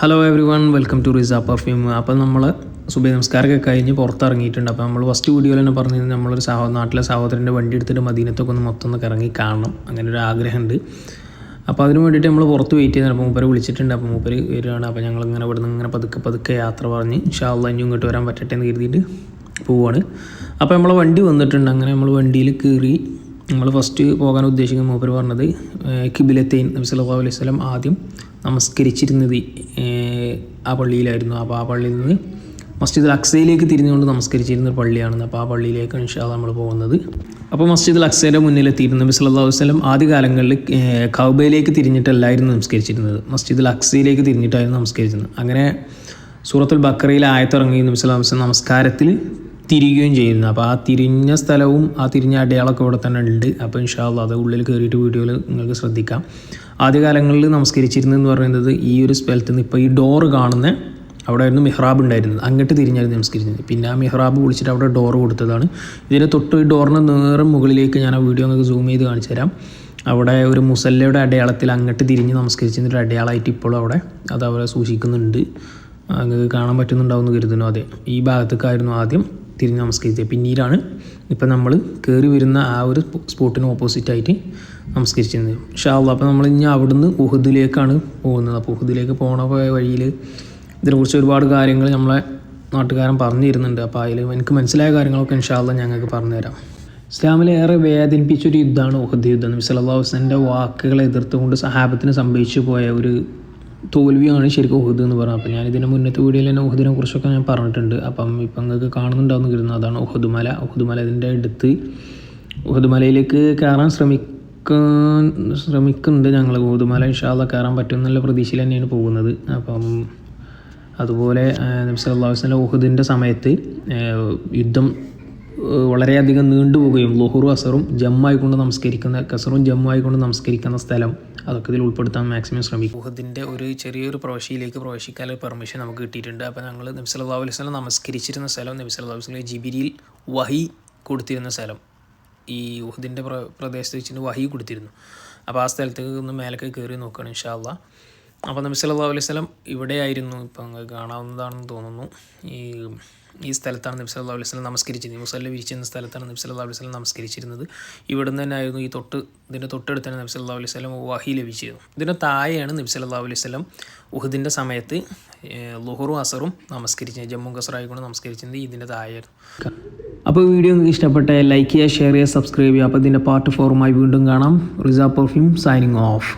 Hello everyone, welcome to റിസ perfume. അപ്പോൾ നമ്മൾ സുബഹി നമസ്കാരമൊക്കെ കഴിഞ്ഞ് പുറത്തിറങ്ങിയിട്ടുണ്ട്. അപ്പോൾ നമ്മൾ ഫസ്റ്റ് വീഡിയോയിൽ തന്നെ പറഞ്ഞിരുന്നത് നമ്മളൊരു നാട്ടിലെ സഹോദരൻ്റെ വണ്ടി എടുത്തിട്ട് മദീനത്തൊക്കെ ഒന്ന് മൊത്തം ഒന്ന് കറങ്ങി കാണണം, അങ്ങനെ ഒരു ആഗ്രഹമുണ്ട്. അപ്പോൾ അതിന് വേണ്ടിയിട്ട് നമ്മൾ പുറത്ത് വെയിറ്റ് ചെയ്യുന്നത്. അപ്പോൾ മൂപ്പര് വിളിച്ചിട്ടുണ്ട്. അപ്പോൾ മൂപ്പര് വരികയാണ്. അപ്പോൾ ഞങ്ങളിങ്ങനെ ഇവിടെ നിന്ന് ഇങ്ങനെ പതുക്കെ യാത്ര പറഞ്ഞ് ഇൻഷാ അല്ലാഹ് ഇനി ഇങ്ങോട്ട് വരാൻ പറ്റട്ടെ എന്ന് കരുതിയിട്ട് പോവുകയാണ്. അപ്പോൾ നമ്മളെ വണ്ടി വന്നിട്ടുണ്ട്. അങ്ങനെ നമ്മൾ വണ്ടിയിൽ കയറി നമ്മൾ ഫസ്റ്റ് പോകാൻ ഉദ്ദേശിക്കുന്ന മൂപ്പര് പറഞ്ഞത് ഖിബിലത്തൈൻ നബി സല്ലല്ലാഹു അലൈഹി വസല്ലം ആദ്യം നമസ്കരിച്ചിരുന്നത് ആ പള്ളിയിലായിരുന്നു. അപ്പോൾ ആ പള്ളിയിൽ നിന്ന് മസ്ജിദുൽ അക്സയിലേക്ക് തിരിഞ്ഞുകൊണ്ട് നമസ്കരിച്ചിരുന്ന പള്ളിയാണെന്ന്. അപ്പോൾ ആ പള്ളിയിലേക്ക് ഇൻഷാ അല്ലാഹ് നമ്മൾ പോകുന്നത്. അപ്പോൾ മസ്ജിദുൽ അക്സയുടെ മുന്നിലെത്തിയിരുന്നു. നബി സല്ലല്ലാഹു അലൈഹി വസല്ലം ആദ്യ കാലങ്ങളിൽ കഅബയിലേക്ക് തിരിഞ്ഞിട്ടല്ലായിരുന്നു നമസ്കരിച്ചിരുന്നത്, മസ്ജിദുൽ അക്സയിലേക്ക് തിരിഞ്ഞിട്ടായിരുന്നു നമസ്കരിച്ചിരുന്നത്. അങ്ങനെ സൂറത്തുൽ ബഖറയിൽ ആയത്തിറങ്ങി നബി സല്ലല്ലാഹു അലൈഹി വസല്ലം നമസ്കാരത്തിൽ തിരിയുകയും ചെയ്യുന്നു. അപ്പോൾ ആ തിരിഞ്ഞ സ്ഥലവും ആ തിരിഞ്ഞ അടയാളമൊക്കെ ഇവിടെ തന്നെ ഉണ്ട്. അപ്പോൾ ഇൻഷാ അല്ലാഹ് അത് ഉള്ളിൽ കയറിയിട്ട് വീഡിയോയിൽ നിങ്ങൾക്ക് ശ്രദ്ധിക്കാം. ആദ്യകാലങ്ങളിൽ നമസ്കരിച്ചിരുന്നതെന്ന് പറയുന്നത് ഈ ഒരു സ്ഥലത്ത് നിന്ന് ഇപ്പോൾ ഈ ഡോറ് കാണുന്ന അവിടെ ആയിരുന്നു മിഹ്റാബ് ഉണ്ടായിരുന്നത്, അങ്ങോട്ട് തിരിഞ്ഞായിരുന്നു നമസ്കരിച്ചത്. പിന്നെ ആ മിഹ്റാബ് വിളിച്ചിട്ട് അവിടെ ഡോറ് കൊടുത്തതാണ്. ഇതിന് തൊട്ട് ഈ ഡോറിന് നേരെ മുകളിലേക്ക് ഞാൻ ആ വീഡിയോ നിങ്ങൾക്ക് സൂം ചെയ്ത് കാണിച്ചു തരാം. അവിടെ ഒരു മുസല്ലയുടെ അടയാളത്തിൽ അങ്ങോട്ട് തിരിഞ്ഞ് നമസ്കരിച്ചതിൻ്റെ അടയാളമായിട്ട് ഇപ്പോഴും അവിടെ അത് അവരെ സൂക്ഷിക്കുന്നുണ്ട്. നിങ്ങൾക്ക് കാണാൻ പറ്റുന്നുണ്ടാവുമെന്ന് കരുതുന്നു. അതെ, ഈ ഭാഗത്തേക്കായിരുന്നു ആദ്യം തിരിഞ്ഞ് നമസ്കരിച്ചത്. പിന്നീടാണ് ഇപ്പം നമ്മൾ കയറി വരുന്ന ആ ഒരു സ്പോട്ടിന് ഓപ്പോസിറ്റായിട്ട് നമസ്കരിച്ചിരുന്നത്. ഇൻഷാ അല്ലാഹ് അപ്പോൾ നമ്മൾ ഇനി അവിടുന്ന് ഉഹദിലേക്കാണ് പോകുന്നത്. അപ്പോൾ ഉഹദിലേക്ക് പോണ വഴിയിൽ ഇതിനെക്കുറിച്ച് ഒരുപാട് കാര്യങ്ങൾ നമ്മളെ നാട്ടുകാരൻ പറഞ്ഞു തരുന്നുണ്ട്. അപ്പോൾ അതിൽ എനിക്ക് മനസ്സിലായ കാര്യങ്ങളൊക്കെ ഇൻഷാ അല്ലാഹ് ഞങ്ങൾക്ക് പറഞ്ഞുതരാം. ഇസ്ലാമിലെ ഏറെ വേദനിപ്പിച്ചൊരു യുദ്ധമാണ് ഉഹദ് യുദ്ധം. നബി സല്ലല്ലാഹു അലൈഹി വസല്ലമയുടെ വാക്കുകളെ എതിർത്തുകൊണ്ട് സഹാബത്തിന് സംഭവിച്ചു പോയ ഒരു തോൽവിയാണ് ശരിക്കും ഉഹദ് എന്ന് പറയുന്നത്. അപ്പോൾ ഞാൻ ഇതിൻ്റെ മുന്നത്തെ വീഡിയോയിൽ തന്നെ ഉഹദിനെ കുറിച്ചൊക്കെ ഞാൻ പറഞ്ഞിട്ടുണ്ട്. അപ്പം ഇപ്പം നിങ്ങൾക്ക് കാണുന്നുണ്ടാവുന്ന കരുതുന്നത് അതാണ് ഉഹദ് മല. ഉഹദ് മല ഇതിൻ്റെ അടുത്ത് ഉഹദ് മലയിലേക്ക് കയറാൻ ശ്രമിക്കുന്നുണ്ട് ഞങ്ങൾ. ഉഹദ് മല ഇൻഷാ അല്ലാഹ് കയറാൻ പറ്റുമെന്നുള്ള പ്രതീക്ഷയിൽ തന്നെയാണ് പോകുന്നത്. അപ്പം അതുപോലെ നബി സല്ലല്ലാഹു അലൈഹി വസല്ലം ഉഹദിൻ്റെ സമയത്ത് യുദ്ധം വളരെയധികം നീണ്ടുപോവുകയും ളുഹറും അസറും ജമ്മായിക്കൊണ്ട് നമസ്കരിക്കുന്ന സ്ഥലം അതൊക്കെ ഇതിൽ ഉൾപ്പെടുത്താൻ മാക്സിമം ശ്രമിക്കും. ഉഹദിൻ്റെ ഒരു ചെറിയൊരു പ്രവേശിയിലേക്ക് പ്രവേശിക്കാനുള്ള പെർമിഷൻ നമുക്ക് കിട്ടിയിട്ടുണ്ട്. അപ്പോൾ ഞങ്ങൾ നബി സല്ലല്ലാഹു അലൈഹി വസല്ലം നമസ്കരിച്ചിരുന്ന സ്ഥലം, നബി സല്ലല്ലാഹു അലൈഹി വസല്ലം ജിബ്രീൽ വഹി കൊടുത്തിരുന്ന സ്ഥലം, ഈ ഉഹദിൻ്റെ പ്രദേശത്ത് വെച്ചിട്ട് വഹി കൊടുത്തിരുന്നു. അപ്പോൾ ആ സ്ഥലത്തേക്ക് ഒന്ന് മേലേക്ക് കയറി നോക്കുകയാണ് ഇൻഷാ അല്ലാഹ്. അപ്പോൾ നബി സല്ലല്ലാഹു അലൈഹി വസല്ലം ഇവിടെയായിരുന്നു, ഇപ്പം നിങ്ങൾക്ക് കാണാവുന്നതാണെന്ന് തോന്നുന്നു. ഈ സ്ഥലത്താണ് നബി സല്ലല്ലാഹു അലൈഹി വസല്ലം നമസ്കരിച്ചിരുന്നത്. മുസല്ല വിരിച്ചിരുന്ന സ്ഥലത്താണ് നബി സല്ലല്ലാഹു അലൈഹി വസല്ലം നമസ്കരിച്ചിരുന്നത്. ഇവിടുന്ന് തന്നെ ആയിരുന്നു ഇതിൻ്റെ തൊട്ടടുത്താണ് നബി സല്ലല്ലാഹു അലൈഹി വസല്ലം വഹി ലഭിച്ചിരുന്നു. ഇതിൻ്റെ താഴെയാണ് നബി സല്ലല്ലാഹു അലൈഹി വസല്ലം ഉഹദിൻ്റെ സമയത്ത് ളുഹറും അസറും നമസ്കരിച്ചത്, ജമ്മു കസറായിക്കൊണ്ട് നമസ്കരിച്ചത് ഇതിൻ്റെ താഴെയായിരുന്നു. അപ്പോൾ വീഡിയോ നിങ്ങൾക്ക് ഇഷ്ടപ്പെട്ട ലൈക്ക് ചെയ്യുക, ഷെയർ ചെയ്യുക, സബ്സ്ക്രൈബ് ചെയ്യുക. അപ്പോൾ ഇതിൻ്റെ പാർട്ട് 4 വീണ്ടും കാണാം. റിസ പെർഫ്യൂം സൈനിങ് ഓഫ്.